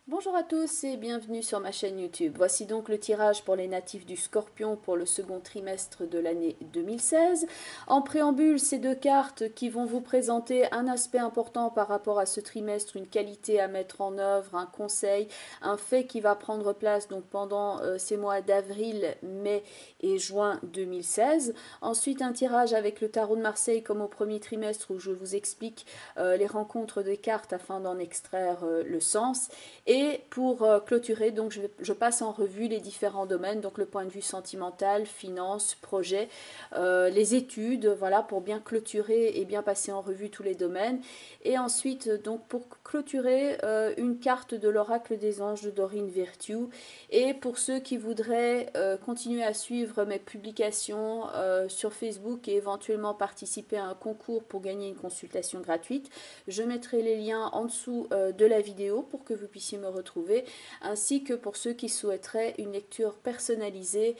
Bonjour à tous et bienvenue sur ma chaîne YouTube. Voici donc le tirage pour les natifs du Scorpion pour le second trimestre de l'année 2016. En préambule, ces deux cartes qui vont vous présenter un aspect important par rapport à ce trimestre, une qualité à mettre en œuvre, un conseil, un fait qui va prendre place donc pendant ces mois d'avril, mai et juin 2016. Ensuite, un tirage avec le tarot de Marseille comme au premier trimestre où je vous explique les rencontres des cartes afin d'en extraire le sens. Et pour clôturer, donc je passe en revue les différents domaines, donc le point de vue sentimental, finance, projet, les études, voilà, pour bien clôturer et bien passer en revue tous les domaines. Et ensuite, donc pour clôturer, une carte de l'oracle des anges de Dorine Virtue. Et pour ceux qui voudraient continuer à suivre mes publications sur Facebook et éventuellement participer à un concours pour gagner une consultation gratuite, je mettrai les liens en dessous de la vidéo pour que vous puissiez me retrouver, ainsi que pour ceux qui souhaiteraient une lecture personnalisée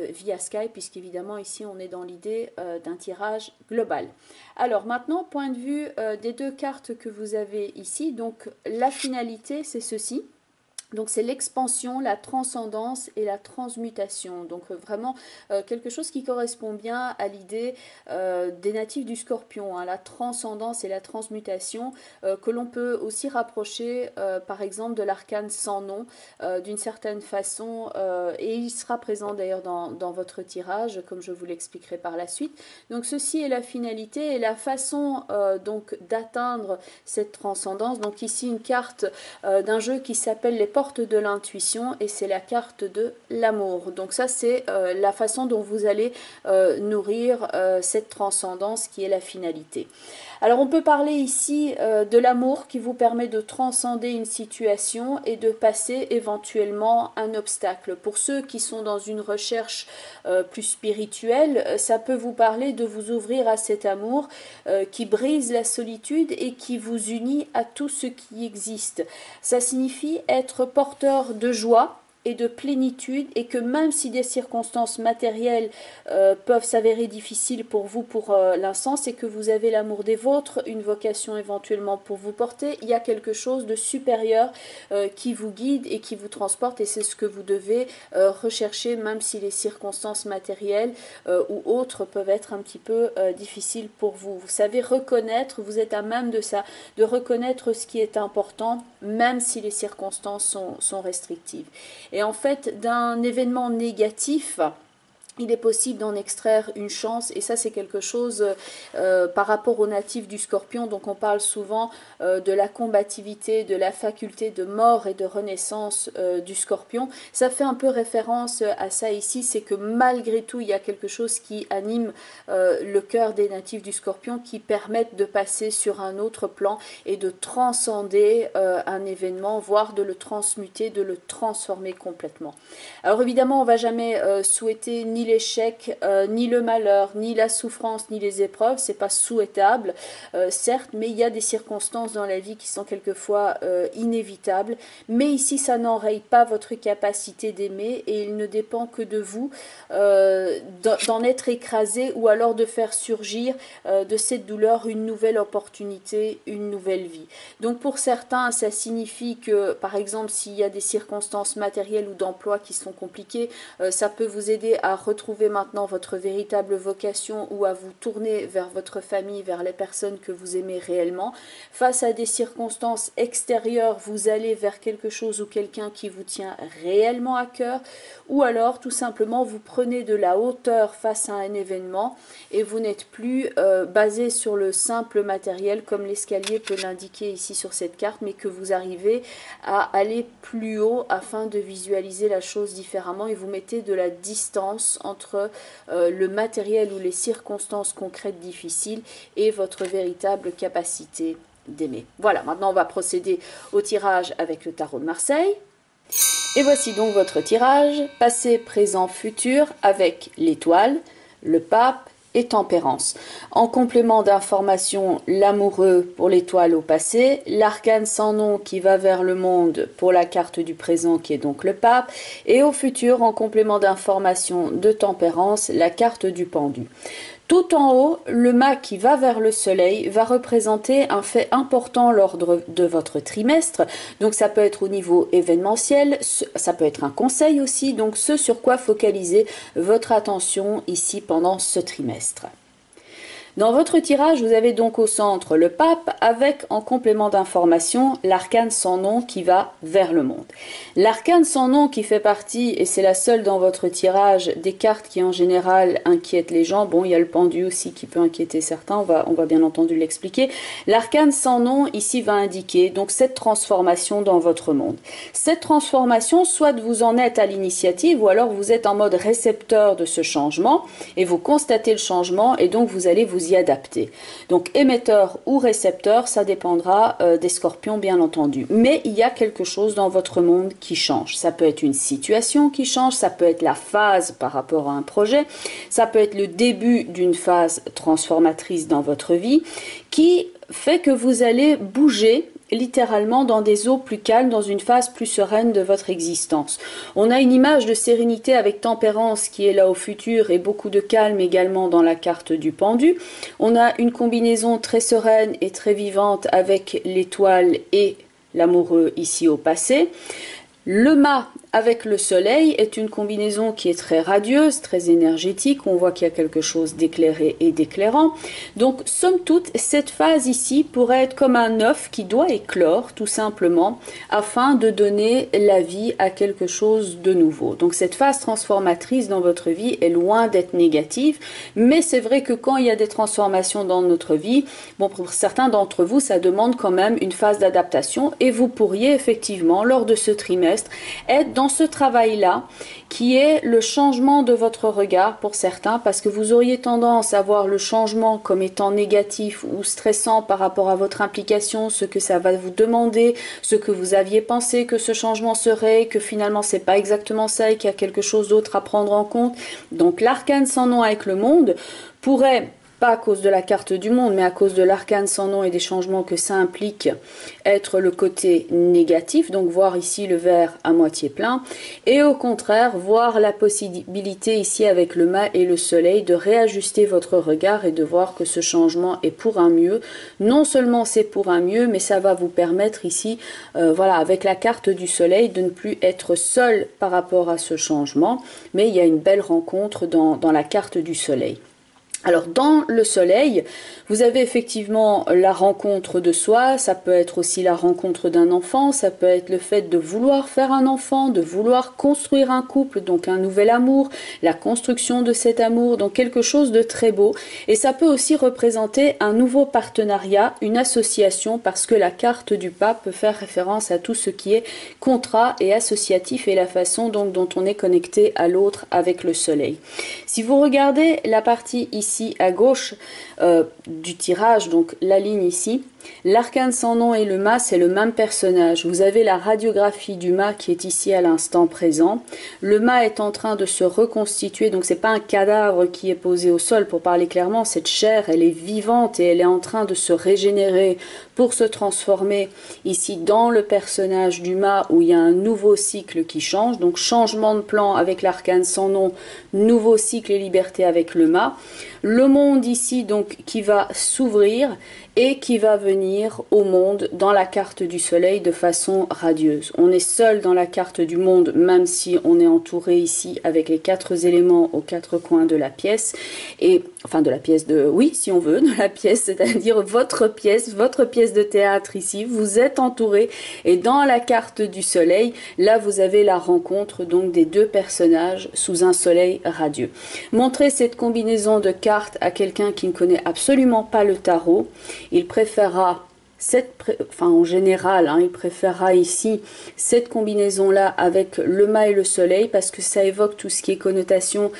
via Skype, puisqu'évidemment ici on est dans l'idée d'un tirage global. Alors maintenant, point de vue des deux cartes que vous avez ici, donc la finalité c'est ceci. Donc c'est l'expansion, la transcendance et la transmutation. Donc vraiment quelque chose qui correspond bien à l'idée des natifs du Scorpion, hein, la transcendance et la transmutation que l'on peut aussi rapprocher par exemple de l'arcane sans nom d'une certaine façon et il sera présent d'ailleurs dans votre tirage comme je vous l'expliquerai par la suite. Donc ceci est la finalité et la façon donc d'atteindre cette transcendance. Donc ici une carte d'un jeu qui s'appelle les portes de l'intuition et c'est la carte de l'amour. Donc ça c'est la façon dont vous allez nourrir cette transcendance qui est la finalité. Alors on peut parler ici de l'amour qui vous permet de transcender une situation et de passer éventuellement un obstacle. Pour ceux qui sont dans une recherche plus spirituelle, ça peut vous parler de vous ouvrir à cet amour qui brise la solitude et qui vous unit à tout ce qui existe. Ça signifie être porteur de joie et de plénitude et que même si des circonstances matérielles peuvent s'avérer difficiles pour vous pour l'instant, c'est que vous avez l'amour des vôtres, une vocation éventuellement pour vous porter, il y a quelque chose de supérieur qui vous guide et qui vous transporte et c'est ce que vous devez rechercher même si les circonstances matérielles ou autres peuvent être un petit peu difficiles pour vous. Vous savez reconnaître, vous êtes à même de reconnaître ce qui est important même si les circonstances sont restrictives. Et en fait, d'un événement négatif, il est possible d'en extraire une chance et ça c'est quelque chose par rapport aux natifs du Scorpion. Donc on parle souvent de la combativité, de la faculté de mort et de renaissance du Scorpion. Ça fait un peu référence à ça ici, c'est que malgré tout il y a quelque chose qui anime le cœur des natifs du Scorpion qui permettent de passer sur un autre plan et de transcender un événement, voire de le transmuter, de le transformer complètement. Alors évidemment on ne va jamais souhaiter ni l'échec, ni le malheur, ni la souffrance, ni les épreuves, c'est pas souhaitable, certes, mais il y a des circonstances dans la vie qui sont quelquefois inévitables, mais ici ça n'enraye pas votre capacité d'aimer et il ne dépend que de vous d'en être écrasé ou alors de faire surgir de cette douleur une nouvelle opportunité, une nouvelle vie. Donc pour certains, ça signifie que par exemple s'il y a des circonstances matérielles ou d'emploi qui sont compliquées, ça peut vous aider à retrouver maintenant votre véritable vocation ou à vous tourner vers votre famille, vers les personnes que vous aimez réellement. Face à des circonstances extérieures, vous allez vers quelque chose ou quelqu'un qui vous tient réellement à cœur ou alors tout simplement vous prenez de la hauteur face à un événement et vous n'êtes plus basé sur le simple matériel comme l'escalier peut l'indiquer ici sur cette carte, mais que vous arrivez à aller plus haut afin de visualiser la chose différemment et vous mettez de la distance entre le matériel ou les circonstances concrètes difficiles et votre véritable capacité d'aimer. Voilà, maintenant on va procéder au tirage avec le tarot de Marseille. Et voici donc votre tirage, passé, présent, futur, avec l'étoile, le pape et tempérance. En complément d'information, l'amoureux pour l'étoile au passé, l'arcane sans nom qui va vers le monde pour la carte du présent qui est donc le pape, et au futur, en complément d'information de tempérance, la carte du pendu. Tout en haut, le mât qui va vers le soleil va représenter un fait important lors de votre trimestre. Donc ça peut être au niveau événementiel, ça peut être un conseil aussi, donc ce sur quoi focaliser votre attention ici pendant ce trimestre. Dans votre tirage, vous avez donc au centre le pape avec en complément d'information l'arcane sans nom qui va vers le monde. L'arcane sans nom qui fait partie, et c'est la seule dans votre tirage, des cartes qui en général inquiètent les gens. Bon, il y a le pendu aussi qui peut inquiéter certains, on va bien entendu l'expliquer. L'arcane sans nom ici va indiquer donc cette transformation dans votre monde. Cette transformation, soit vous en êtes à l'initiative ou alors vous êtes en mode récepteur de ce changement et vous constatez le changement et donc vous allez vous y adapter. Donc émetteur ou récepteur, ça dépendra des scorpions bien entendu. Mais il y a quelque chose dans votre monde qui change. Ça peut être une situation qui change, ça peut être la phase par rapport à un projet, ça peut être le début d'une phase transformatrice dans votre vie qui fait que vous allez bouger littéralement dans des eaux plus calmes, dans une phase plus sereine de votre existence. On a une image de sérénité avec tempérance qui est là au futur et beaucoup de calme également dans la carte du pendu. On a une combinaison très sereine et très vivante avec l'étoile et l'amoureux ici au passé. Le mât avec le soleil est une combinaison qui est très radieuse, très énergétique. On voit qu'il y a quelque chose d'éclairé et d'éclairant. Donc, somme toute, cette phase ici pourrait être comme un œuf qui doit éclore, tout simplement, afin de donner la vie à quelque chose de nouveau. Donc, cette phase transformatrice dans votre vie est loin d'être négative, mais c'est vrai que quand il y a des transformations dans notre vie, bon, pour certains d'entre vous, ça demande quand même une phase d'adaptation et vous pourriez effectivement, lors de ce trimestre, être dans ce travail-là qui est le changement de votre regard pour certains parce que vous auriez tendance à voir le changement comme étant négatif ou stressant par rapport à votre implication, ce que ça va vous demander, ce que vous aviez pensé que ce changement serait, que finalement c'est pas exactement ça et qu'il y a quelque chose d'autre à prendre en compte. Donc l'arcane sans nom avec le monde pourrait, pas à cause de la carte du monde, mais à cause de l'arcane sans nom et des changements que ça implique, être le côté négatif, donc voir ici le verre à moitié plein, et au contraire, voir la possibilité ici avec le mât et le soleil de réajuster votre regard et de voir que ce changement est pour un mieux. Non seulement c'est pour un mieux, mais ça va vous permettre ici, voilà, avec la carte du soleil, de ne plus être seul par rapport à ce changement, mais il y a une belle rencontre dans la carte du soleil. Alors dans le soleil, vous avez effectivement la rencontre de soi, ça peut être aussi la rencontre d'un enfant, ça peut être le fait de vouloir faire un enfant, de vouloir construire un couple, donc un nouvel amour, la construction de cet amour, donc quelque chose de très beau. Et ça peut aussi représenter un nouveau partenariat, une association, parce que la carte du pape peut faire référence à tout ce qui est contrat et associatif et la façon donc dont on est connecté à l'autre avec le soleil. Si vous regardez la partie ici, à gauche du tirage, donc la ligne ici, l'arcane sans nom et le mât, c'est le même personnage. Vous avez la radiographie du mât qui est ici à l'instant présent. Le mât est en train de se reconstituer, donc c'est pas un cadavre qui est posé au sol, pour parler clairement, cette chair, elle est vivante et elle est en train de se régénérer pour se transformer ici dans le personnage du mât où il y a un nouveau cycle qui change, donc changement de plan avec l'arcane sans nom, nouveau cycle et liberté avec le mât. Le monde ici donc qui va s'ouvrir et qui va venir au monde dans la carte du soleil de façon radieuse. On est seul dans la carte du monde, même si on est entouré ici avec les 4 éléments aux 4 coins de la pièce, et enfin de la pièce de, oui si on veut, de la pièce, c'est-à-dire votre pièce de théâtre ici, vous êtes entouré, et dans la carte du soleil, là vous avez la rencontre donc des 2 personnages sous un soleil radieux. Montrez cette combinaison de cartes à quelqu'un qui ne connaît absolument pas le tarot. Il préférera en général, il préférera ici cette combinaison-là avec le mât et le soleil parce que ça évoque tout ce qui est connotation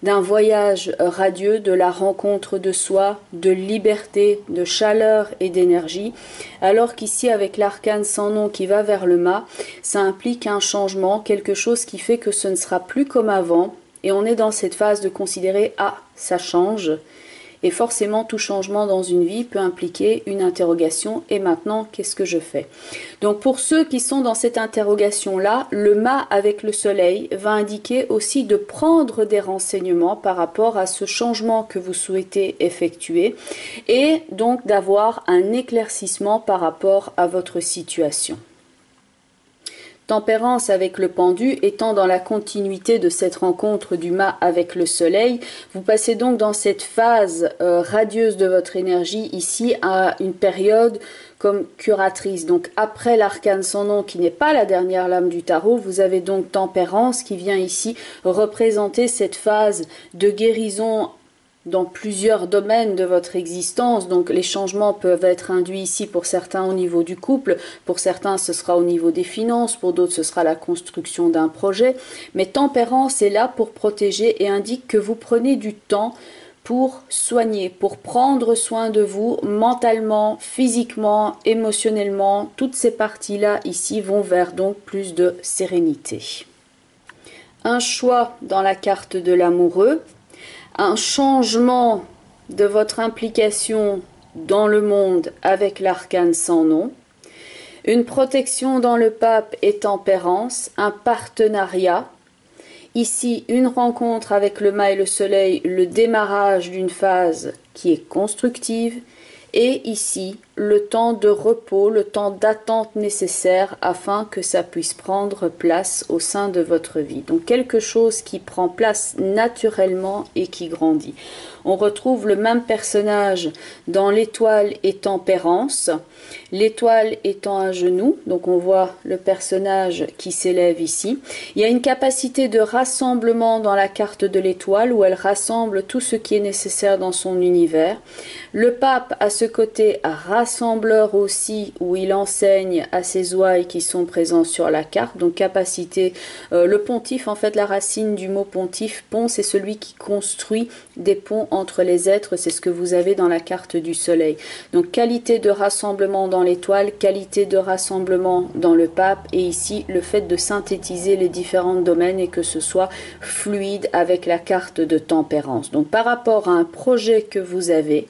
d'un voyage radieux, de la rencontre de soi, de liberté, de chaleur et d'énergie, alors qu'ici avec l'arcane sans nom qui va vers le mât, ça implique un changement, quelque chose qui fait que ce ne sera plus comme avant, et on est dans cette phase de considérer « Ah, ça change ». Et forcément, tout changement dans une vie peut impliquer une interrogation. Et maintenant, qu'est-ce que je fais? Donc pour ceux qui sont dans cette interrogation-là, le mât avec le soleil va indiquer aussi de prendre des renseignements par rapport à ce changement que vous souhaitez effectuer et donc d'avoir un éclaircissement par rapport à votre situation. Tempérance avec le pendu étant dans la continuité de cette rencontre du mât avec le soleil, vous passez donc dans cette phase radieuse de votre énergie ici à une période comme curatrice. Donc après l'arcane sans nom qui n'est pas la dernière lame du tarot, vous avez donc Tempérance qui vient ici représenter cette phase de guérison dans plusieurs domaines de votre existence. Donc les changements peuvent être induits ici pour certains au niveau du couple, pour certains ce sera au niveau des finances, pour d'autres ce sera la construction d'un projet. Mais Tempérance est là pour protéger et indique que vous prenez du temps pour soigner, pour prendre soin de vous mentalement, physiquement, émotionnellement. Toutes ces parties-là ici vont vers donc plus de sérénité. Un choix dans la carte de l'amoureux, un changement de votre implication dans le monde avec l'arcane sans nom, une protection dans le pape et Tempérance, un partenariat, ici une rencontre avec le mât et le soleil, le démarrage d'une phase qui est constructive, et ici le temps de repos, le temps d'attente nécessaire afin que ça puisse prendre place au sein de votre vie. Donc quelque chose qui prend place naturellement et qui grandit. On retrouve le même personnage dans l'étoile et Tempérance, l'étoile étant à genoux, donc on voit le personnage qui s'élève ici. Il y a une capacité de rassemblement dans la carte de l'étoile où elle rassemble tout ce qui est nécessaire dans son univers. Le pape à ce côté rassembleur aussi où il enseigne à ses ouailles qui sont présents sur la carte, donc capacité, le pontife en fait la racine du mot pontife, pont c'est celui qui construit des ponts entre les êtres, c'est ce que vous avez dans la carte du soleil. Donc qualité de rassemblement dans l'étoile, qualité de rassemblement dans le pape et ici le fait de synthétiser les différents domaines et que ce soit fluide avec la carte de Tempérance. Donc par rapport à un projet que vous avez,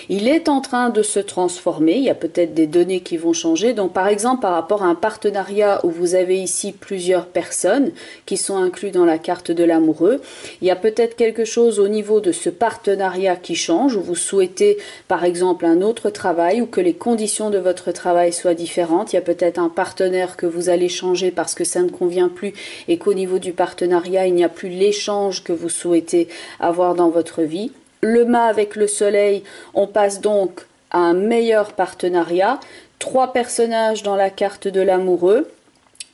il est en train de se transformer, il y a peut-être des données qui vont changer. Donc par exemple par rapport à un partenariat où vous avez ici plusieurs personnes qui sont inclus dans la carte de l'amoureux, il y a peut-être quelque chose au niveau de ce partenariat qui change, où vous souhaitez par exemple un autre travail ou que les conditions de votre travail soient différentes. Il y a peut-être un partenaire que vous allez changer parce que ça ne convient plus et qu'au niveau du partenariat il n'y a plus l'échange que vous souhaitez avoir dans votre vie. Le mât avec le soleil, on passe donc à un meilleur partenariat. 3 personnages dans la carte de l'amoureux.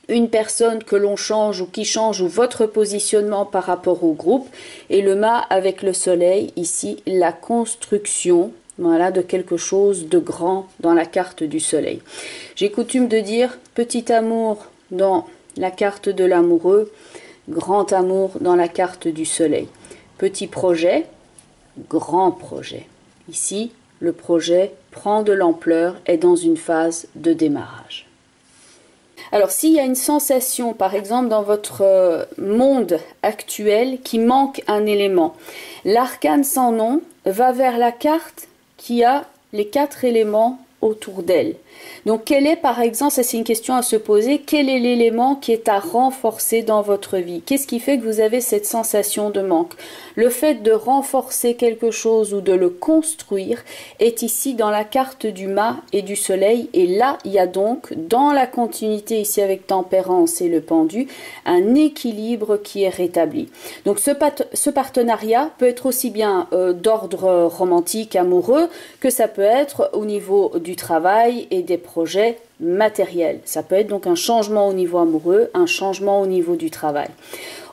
Une personne que l'on change ou qui change ou votre positionnement par rapport au groupe. Et le mât avec le soleil, ici, la construction, voilà, de quelque chose de grand dans la carte du soleil. J'ai coutume de dire petit amour dans la carte de l'amoureux, grand amour dans la carte du soleil. Petit projet, grand projet. Ici, le projet prend de l'ampleur, est dans une phase de démarrage. Alors, s'il y a une sensation, par exemple, dans votre monde actuel qui manque un élément, l'arcane sans nom va vers la carte qui a les 4 éléments autour d'elle. Donc, quel est, par exemple, ça c'est une question à se poser, quel est l'élément qui est à renforcer dans votre vie? Qu'est-ce qui fait que vous avez cette sensation de manque? Le fait de renforcer quelque chose ou de le construire est ici dans la carte du mât et du soleil. Et là, il y a donc, dans la continuité ici avec Tempérance et le pendu, un équilibre qui est rétabli. Donc, ce partenariat peut être aussi bien d'ordre romantique, amoureux, que ça peut être au niveau du travail et des projets matériels. Ça peut être donc un changement au niveau amoureux, un changement au niveau du travail.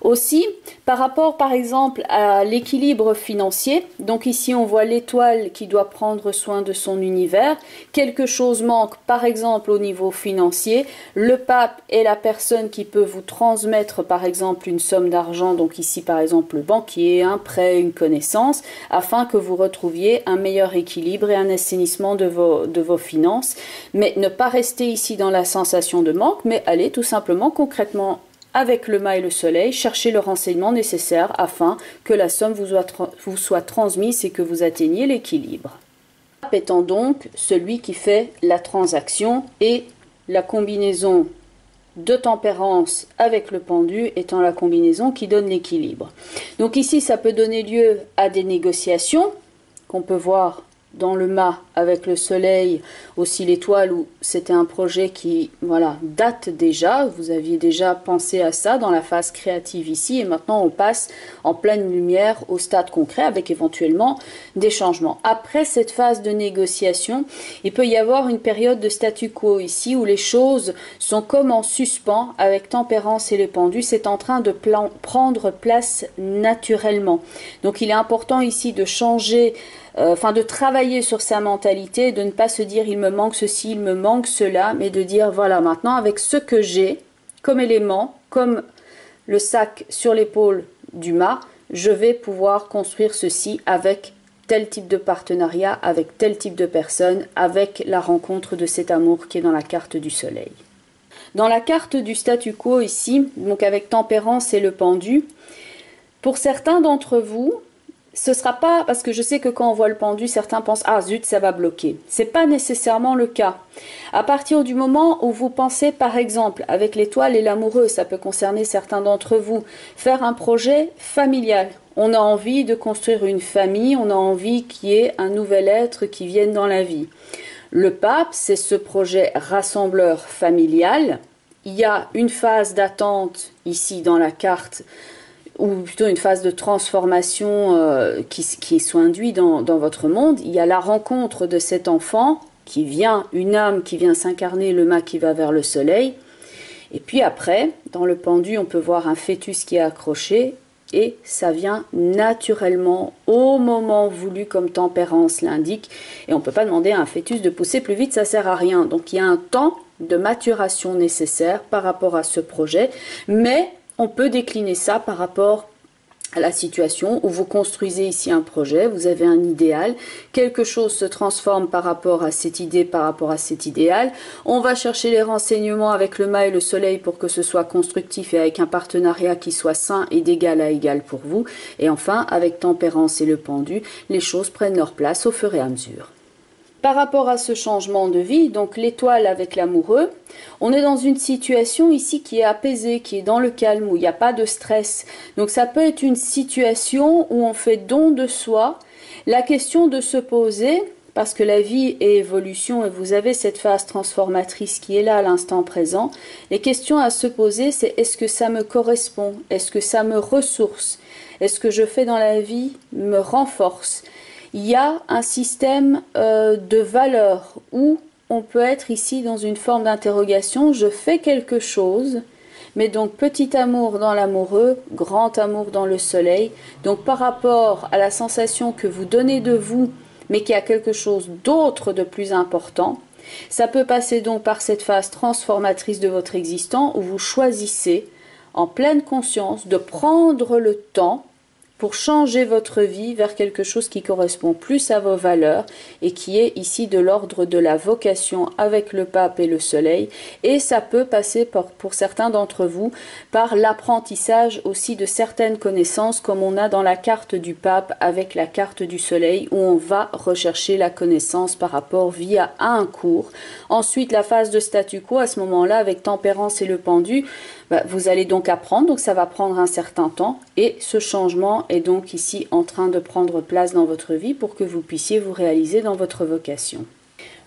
Aussi, par rapport par exemple à l'équilibre financier, donc ici on voit l'étoile qui doit prendre soin de son univers, quelque chose manque par exemple au niveau financier, le pape est la personne qui peut vous transmettre par exemple une somme d'argent, donc ici par exemple le banquier, un prêt, une connaissance, afin que vous retrouviez un meilleur équilibre et un assainissement de vos finances, mais ne pas rester ici dans la sensation de manque, mais aller tout simplement concrètement avec le mât et le soleil, cherchez le renseignement nécessaire afin que la somme vous soit transmise et que vous atteigniez l'équilibre. Le pape étant donc celui qui fait la transaction et la combinaison de tempérance avec le pendu étant la combinaison qui donne l'équilibre. Donc ici, ça peut donner lieu à des négociations qu'on peut voir dans le mât avec le soleil, aussi l'étoile, où c'était un projet qui date déjà, vous aviez déjà pensé à ça dans la phase créative ici, et maintenant on passe en pleine lumière au stade concret avec éventuellement des changements. Après cette phase de négociation, il peut y avoir une période de statu quo ici où les choses sont comme en suspens avec tempérance et les pendus, c'est en train de prendre place naturellement. Donc il est important ici de changer de travailler sur sa mentalité, de ne pas se dire il me manque ceci, il me manque cela, mais de dire voilà, maintenant avec ce que j'ai comme élément, comme le sac sur l'épaule du mât, je vais pouvoir construire ceci avec tel type de partenariat, avec tel type de personne, avec la rencontre de cet amour qui est dans la carte du soleil. Dans la carte du statu quo ici, donc avec tempérance et le pendu, pour certains d'entre vous, ce sera pas, parce que je sais que quand on voit le pendu, certains pensent ah zut, ça va bloquer. C'est pas nécessairement le cas. À partir du moment où vous pensez, par exemple, avec l'étoile et l'amoureux, ça peut concerner certains d'entre vous, faire un projet familial. On a envie de construire une famille, on a envie qu'il y ait un nouvel être qui vienne dans la vie. Le pape, c'est ce projet rassembleur familial. Il y a une phase d'attente ici dans la carte, ou plutôt une phase de transformation qui soit induite dans votre monde. Il y a la rencontre de cet enfant qui vient, une âme qui vient s'incarner, le mât qui va vers le soleil. Et puis après, dans le pendu, on peut voir un fœtus qui est accroché et ça vient naturellement au moment voulu comme tempérance l'indique. Et on ne peut pas demander à un fœtus de pousser plus vite, ça ne sert à rien. Donc il y a un temps de maturation nécessaire par rapport à ce projet, mais on peut décliner ça par rapport à la situation où vous construisez ici un projet, vous avez un idéal, quelque chose se transforme par rapport à cette idée, par rapport à cet idéal. On va chercher les renseignements avec le mât et le soleil pour que ce soit constructif et avec un partenariat qui soit sain et d'égal à égal pour vous. Et enfin, avec tempérance et le pendu, les choses prennent leur place au fur et à mesure. Par rapport à ce changement de vie, donc l'étoile avec l'amoureux, on est dans une situation ici qui est apaisée, qui est dans le calme, où il n'y a pas de stress. Donc ça peut être une situation où on fait don de soi. La question de se poser, parce que la vie est évolution et vous avez cette phase transformatrice qui est là à l'instant présent, les questions à se poser, c'est est-ce que ça me correspond? Est-ce que ça me ressource? Est-ce que je fais dans la vie me renforce? Il y a un système de valeurs où on peut être ici dans une forme d'interrogation. Je fais quelque chose, mais donc petit amour dans l'amoureux, grand amour dans le soleil. Donc par rapport à la sensation que vous donnez de vous, mais qu'il y a quelque chose d'autre de plus important, ça peut passer donc par cette phase transformatrice de votre existence où vous choisissez en pleine conscience de prendre le temps pour changer votre vie vers quelque chose qui correspond plus à vos valeurs et qui est ici de l'ordre de la vocation avec le pape et le soleil. Et ça peut passer pour certains d'entre vous par l'apprentissage aussi de certaines connaissances comme on a dans la carte du pape avec la carte du soleil où on va rechercher la connaissance par rapport via un cours. Ensuite, la phase de statu quo à ce moment-là avec tempérance et le pendu, vous allez donc apprendre, donc ça va prendre un certain temps et ce changement est donc ici en train de prendre place dans votre vie pour que vous puissiez vous réaliser dans votre vocation.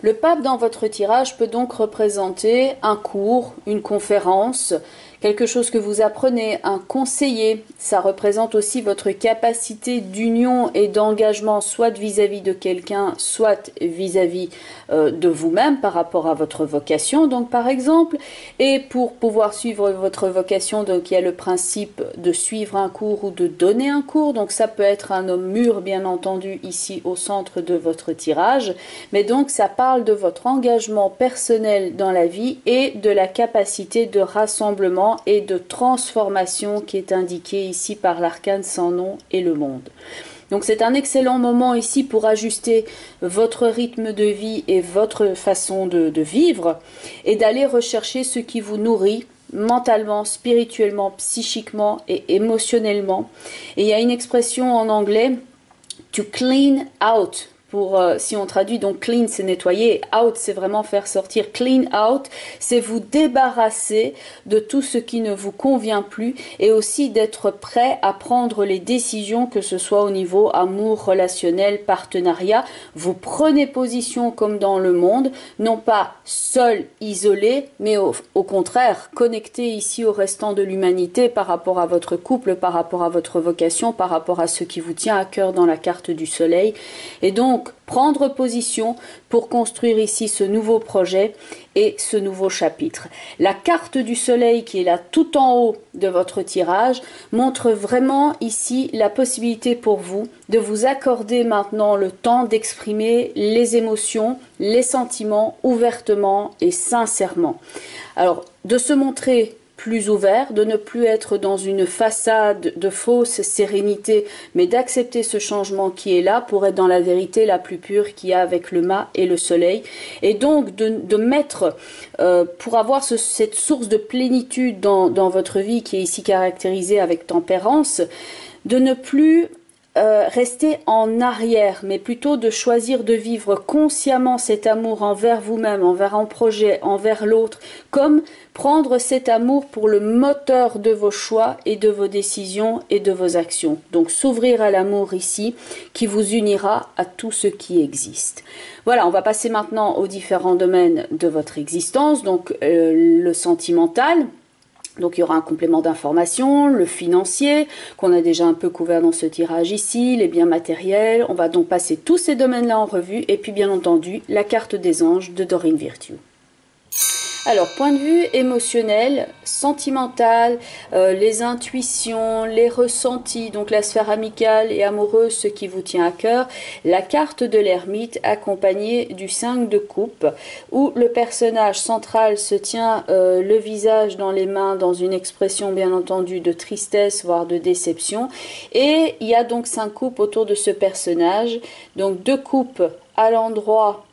Le pape dans votre tirage peut donc représenter un cours, une conférence, quelque chose que vous apprenez, un conseiller. Ça représente aussi votre capacité d'union et d'engagement, soit vis-à-vis de quelqu'un, soit vis-à-vis de vous-même par rapport à votre vocation. Donc par exemple, et pour pouvoir suivre votre vocation, donc il y a le principe de suivre un cours ou de donner un cours. Donc ça peut être un homme mûr, bien entendu, ici au centre de votre tirage. Mais donc ça parle de votre engagement personnel dans la vie et de la capacité de rassemblement et de transformation qui est indiquée ici par l'arcane sans nom et le monde. Donc c'est un excellent moment ici pour ajuster votre rythme de vie et votre façon de vivre et d'aller rechercher ce qui vous nourrit mentalement, spirituellement, psychiquement et émotionnellement. Et il y a une expression en anglais, to clean out. Si on traduit, donc clean c'est nettoyer, out c'est vraiment faire sortir. Clean out, c'est vous débarrasser de tout ce qui ne vous convient plus et aussi d'être prêt à prendre les décisions, que ce soit au niveau amour, relationnel, partenariat. Vous prenez position comme dans le monde, non pas seul, isolé, mais au contraire, connecté ici au restant de l'humanité par rapport à votre couple, par rapport à votre vocation, par rapport à ce qui vous tient à cœur dans la carte du soleil. Et donc, prendre position pour construire ici ce nouveau projet et ce nouveau chapitre. La carte du soleil qui est là tout en haut de votre tirage montre vraiment ici la possibilité pour vous de vous accorder maintenant le temps d'exprimer les émotions, les sentiments ouvertement et sincèrement. Alors, de se montrer plus ouvert, de ne plus être dans une façade de fausse sérénité, mais d'accepter ce changement qui est là pour être dans la vérité la plus pure qu'il y a avec le mât et le soleil. Et donc de mettre, pour avoir cette source de plénitude dans votre vie qui est ici caractérisée avec tempérance, de ne plus rester en arrière, mais plutôt de choisir de vivre consciemment cet amour envers vous-même, envers un projet, envers l'autre, comme prendre cet amour pour le moteur de vos choix et de vos décisions et de vos actions. Donc s'ouvrir à l'amour ici, qui vous unira à tout ce qui existe. Voilà, on va passer maintenant aux différents domaines de votre existence, donc le sentimental. Donc il y aura un complément d'information, le financier, qu'on a déjà un peu couvert dans ce tirage ici, les biens matériels. On va donc passer tous ces domaines-là en revue. Et puis bien entendu, la carte des anges de Doreen Virtue. Alors, point de vue émotionnel, sentimental, les intuitions, les ressentis, donc la sphère amicale et amoureuse, ce qui vous tient à cœur, la carte de l'ermite accompagnée du 5 de coupe, où le personnage central se tient le visage dans les mains dans une expression bien entendu de tristesse, voire de déception. Et il y a donc 5 coupes autour de ce personnage, donc 2 coupes à l'endroit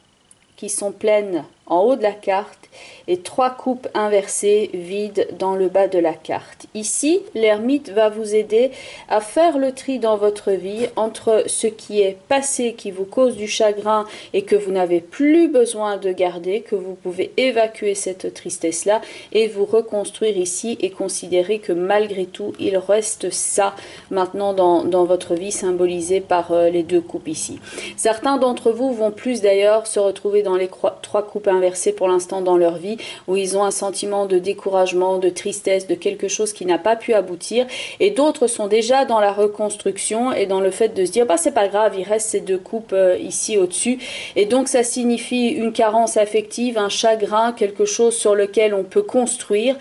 qui sont pleines en haut de la carte et 3 coupes inversées vides dans le bas de la carte. Ici, l'ermite va vous aider à faire le tri dans votre vie entre ce qui est passé, qui vous cause du chagrin et que vous n'avez plus besoin de garder, que vous pouvez évacuer cette tristesse-là et vous reconstruire ici et considérer que malgré tout, il reste ça maintenant dans votre vie symbolisé par les 2 coupes ici. Certains d'entre vous vont plus d'ailleurs se retrouver dans les 3 coupes inversées pour l'instant dans leur vie, où ils ont un sentiment de découragement, de tristesse, de quelque chose qui n'a pas pu aboutir, et d'autres sont déjà dans la reconstruction et dans le fait de se dire bah c'est pas grave, il reste ces 2 coupes ici au-dessus, et donc ça signifie une carence affective, un chagrin, quelque chose sur lequel on peut construire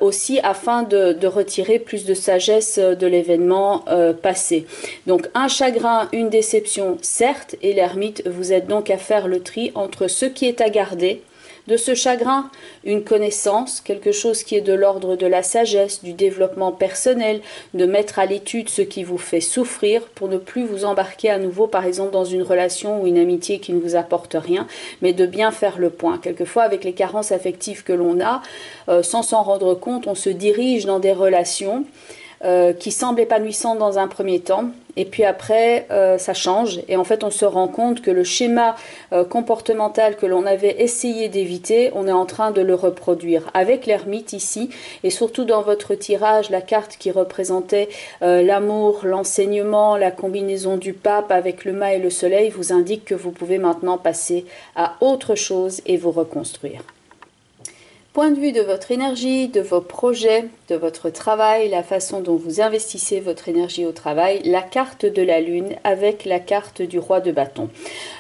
aussi afin de retirer plus de sagesse de l'événement passé. Donc un chagrin, une déception certes, et l'ermite vous aide donc à faire le tri entre ce qui est à garder de ce chagrin, une connaissance, quelque chose qui est de l'ordre de la sagesse, du développement personnel, de mettre à l'étude ce qui vous fait souffrir pour ne plus vous embarquer à nouveau, par exemple, dans une relation ou une amitié qui ne vous apporte rien, mais de bien faire le point. Quelquefois, avec les carences affectives que l'on a, sans s'en rendre compte, on se dirige dans des relations qui semblent épanouissantes dans un premier temps, et puis après ça change, et en fait on se rend compte que le schéma comportemental que l'on avait essayé d'éviter, on est en train de le reproduire. Avec l'ermite ici, et surtout dans votre tirage, la carte qui représentait l'amour, l'enseignement, la combinaison du pape avec le mât et le soleil vous indique que vous pouvez maintenant passer à autre chose et vous reconstruire. Point de vue de votre énergie, de vos projets, de votre travail, la façon dont vous investissez votre énergie au travail, la carte de la lune avec la carte du roi de bâton.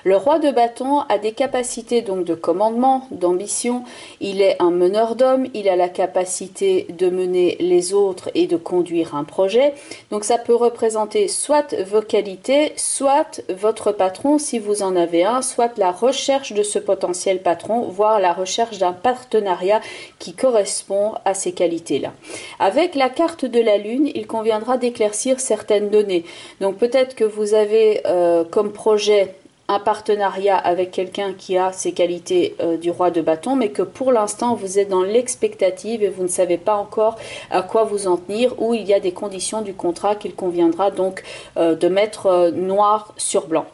Le roi de bâton a des capacités donc de commandement, d'ambition, il est un meneur d'hommes, il a la capacité de mener les autres et de conduire un projet. Donc ça peut représenter soit vos qualités, soit votre patron si vous en avez un, soit la recherche de ce potentiel patron, voire la recherche d'un partenariat qui correspond à ces qualités-là. Avec la carte de la lune, il conviendra d'éclaircir certaines données. Donc peut-être que vous avez comme projet un partenariat avec quelqu'un qui a ces qualités du roi de bâton, mais que pour l'instant vous êtes dans l'expectative et vous ne savez pas encore à quoi vous en tenir, ou il y a des conditions du contrat qu'il conviendra donc de mettre noir sur blanc.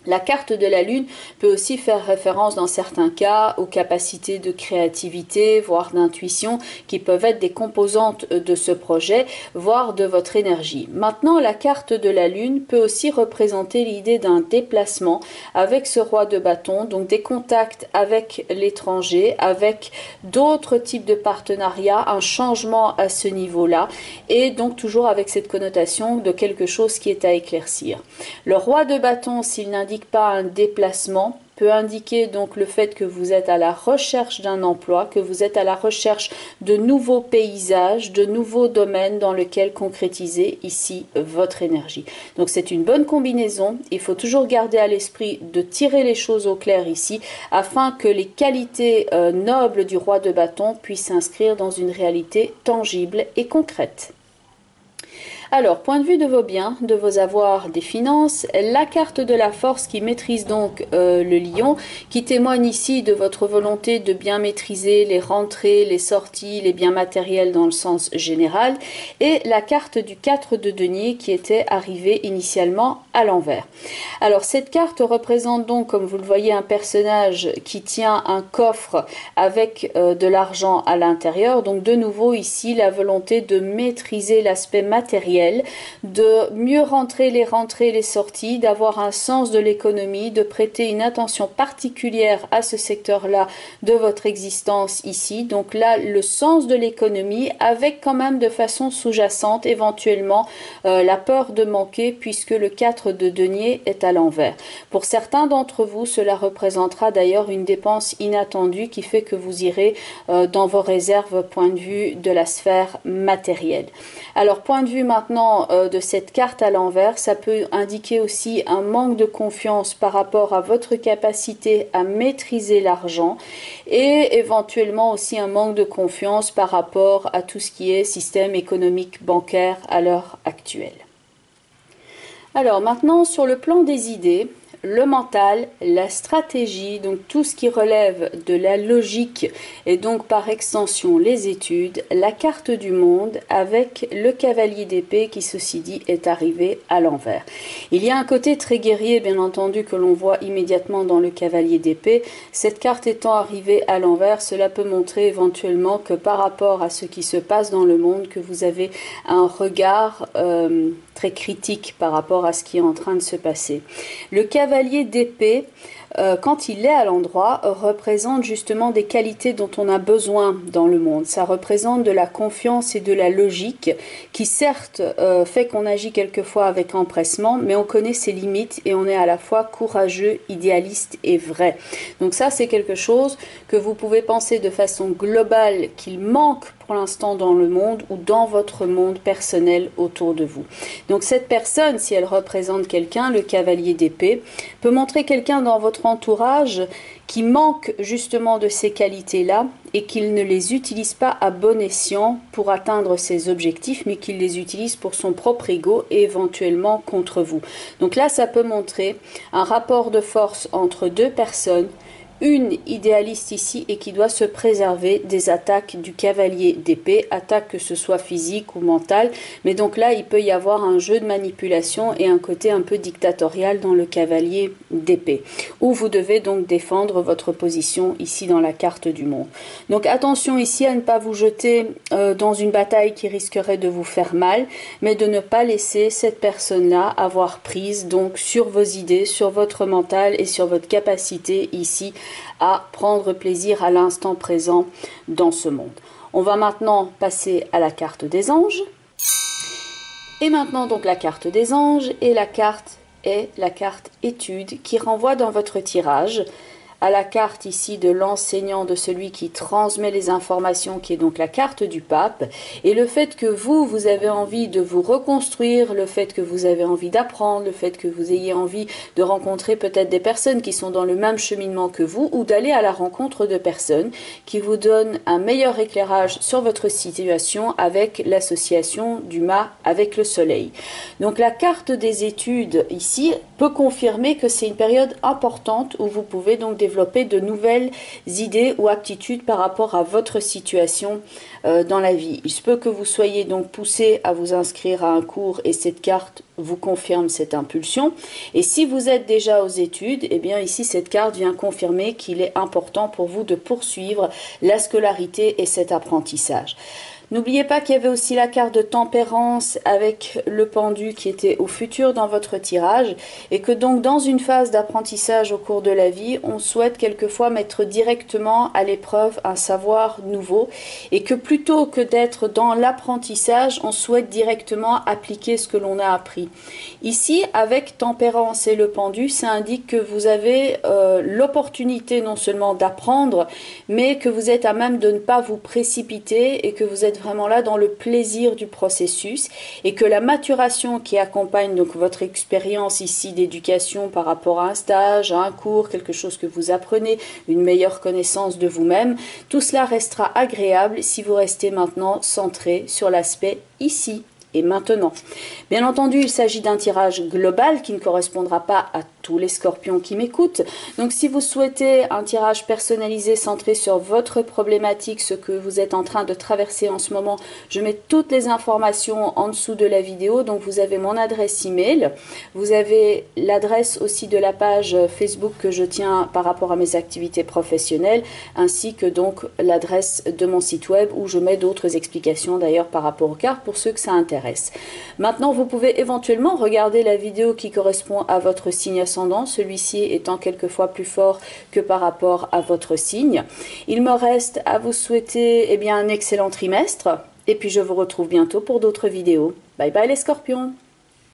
La carte de la Lune peut aussi faire référence dans certains cas aux capacités de créativité, voire d'intuition, qui peuvent être des composantes de ce projet, voire de votre énergie. Maintenant, la carte de la Lune peut aussi représenter l'idée d'un déplacement avec ce roi de bâton, donc des contacts avec l'étranger, avec d'autres types de partenariats, un changement à ce niveau-là, et donc toujours avec cette connotation de quelque chose qui est à éclaircir. Le roi de bâton, s'il n'indique pas un déplacement, peut indiquer donc le fait que vous êtes à la recherche d'un emploi, que vous êtes à la recherche de nouveaux paysages, de nouveaux domaines dans lesquels concrétiser ici votre énergie. Donc c'est une bonne combinaison. Il faut toujours garder à l'esprit de tirer les choses au clair ici afin que les qualités nobles du roi de bâton puissent s'inscrire dans une réalité tangible et concrète. Alors, point de vue de vos biens, de vos avoirs, des finances, la carte de la force qui maîtrise donc le lion, qui témoigne ici de votre volonté de bien maîtriser les rentrées, les sorties, les biens matériels dans le sens général, et la carte du 4 de denier qui était arrivée initialement à l'envers. Alors, cette carte représente donc, comme vous le voyez, un personnage qui tient un coffre avec de l'argent à l'intérieur. Donc, de nouveau, ici, la volonté de maîtriser l'aspect matériel, de mieux rentrer les sorties, d'avoir un sens de l'économie, de prêter une attention particulière à ce secteur-là de votre existence ici. Donc là, le sens de l'économie avec quand même de façon sous-jacente éventuellement la peur de manquer puisque le 4 de denier est à l'envers. Pour certains d'entre vous, cela représentera d'ailleurs une dépense inattendue qui fait que vous irez dans vos réserves point de vue de la sphère matérielle. Alors, point de vue maintenant de cette carte à l'envers, ça peut indiquer aussi un manque de confiance par rapport à votre capacité à maîtriser l'argent et éventuellement aussi un manque de confiance par rapport à tout ce qui est système économique bancaire à l'heure actuelle. Alors maintenant, sur le plan des idées, le mental, la stratégie, donc tout ce qui relève de la logique et donc par extension les études, la carte du monde avec le cavalier d'épée qui ceci dit est arrivé à l'envers. Il y a un côté très guerrier bien entendu que l'on voit immédiatement dans le cavalier d'épée. Cette carte étant arrivée à l'envers, cela peut montrer éventuellement que par rapport à ce qui se passe dans le monde, que vous avez un regard très critique par rapport à ce qui est en train de se passer. Le cavalier d'épée, quand il est à l'endroit, représente justement des qualités dont on a besoin dans le monde. Ça représente de la confiance et de la logique qui certes fait qu'on agit quelquefois avec empressement, mais on connaît ses limites et on est à la fois courageux, idéaliste et vrai. Donc ça, c'est quelque chose que vous pouvez penser de façon globale qu'il manque pour l'instant dans le monde ou dans votre monde personnel autour de vous. Donc cette personne, si elle représente quelqu'un, le cavalier d'épée, peut montrer quelqu'un dans votre entourage qui manque justement de ces qualités-là et qu'il ne les utilise pas à bon escient pour atteindre ses objectifs, mais qu'il les utilise pour son propre ego et éventuellement contre vous. Donc là, ça peut montrer un rapport de force entre deux personnes, une idéaliste ici et qui doit se préserver des attaques du cavalier d'épée, attaques que ce soit physique ou mentale, mais donc là il peut y avoir un jeu de manipulation et un côté un peu dictatorial dans le cavalier d'épée, où vous devez donc défendre votre position ici dans la carte du monde. Donc attention ici à ne pas vous jeter dans une bataille qui risquerait de vous faire mal, mais de ne pas laisser cette personne-là avoir prise donc sur vos idées, sur votre mental et sur votre capacité ici à prendre plaisir à l'instant présent dans ce monde. On va maintenant passer à la carte des anges. Et maintenant donc la carte des anges et la carte est la carte étude qui renvoie dans votre tirage à la carte ici de l'enseignant, de celui qui transmet les informations, qui est donc la carte du pape, et le fait que vous avez envie de vous reconstruire, le fait que vous avez envie d'apprendre, le fait que vous ayez envie de rencontrer peut-être des personnes qui sont dans le même cheminement que vous, ou d'aller à la rencontre de personnes qui vous donnent un meilleur éclairage sur votre situation avec l'association du mât avec le soleil. Donc la carte des études ici peut confirmer que c'est une période importante où vous pouvez donc développer de nouvelles idées ou aptitudes par rapport à votre situation dans la vie. Il se peut que vous soyez donc poussé à vous inscrire à un cours et cette carte vous confirme cette impulsion. Et si vous êtes déjà aux études, eh bien ici cette carte vient confirmer qu'il est important pour vous de poursuivre la scolarité et cet apprentissage. N'oubliez pas qu'il y avait aussi la carte de tempérance avec le pendu qui était au futur dans votre tirage et que donc dans une phase d'apprentissage au cours de la vie, on souhaite quelquefois mettre directement à l'épreuve un savoir nouveau et que plutôt que d'être dans l'apprentissage, on souhaite directement appliquer ce que l'on a appris. Ici, avec tempérance et le pendu, ça indique que vous avez l'opportunité non seulement d'apprendre, mais que vous êtes à même de ne pas vous précipiter et que vous êtes vraiment là dans le plaisir du processus et que la maturation qui accompagne donc votre expérience ici d'éducation par rapport à un stage, à un cours, quelque chose que vous apprenez, une meilleure connaissance de vous-même, tout cela restera agréable si vous restez maintenant centré sur l'aspect ici et maintenant. Bien entendu, il s'agit d'un tirage global qui ne correspondra pas à tous les scorpions qui m'écoutent. Donc si vous souhaitez un tirage personnalisé centré sur votre problématique, ce que vous êtes en train de traverser en ce moment, je mets toutes les informations en dessous de la vidéo. Donc vous avez mon adresse email, vous avez l'adresse aussi de la page Facebook que je tiens par rapport à mes activités professionnelles, ainsi que donc l'adresse de mon site web où je mets d'autres explications d'ailleurs par rapport aux cartes pour ceux que ça intéresse. Maintenant, vous pouvez éventuellement regarder la vidéo qui correspond à votre signe ascendant, celui-ci étant quelquefois plus fort que par rapport à votre signe. Il me reste à vous souhaiter un excellent trimestre et puis je vous retrouve bientôt pour d'autres vidéos. Bye bye les scorpions!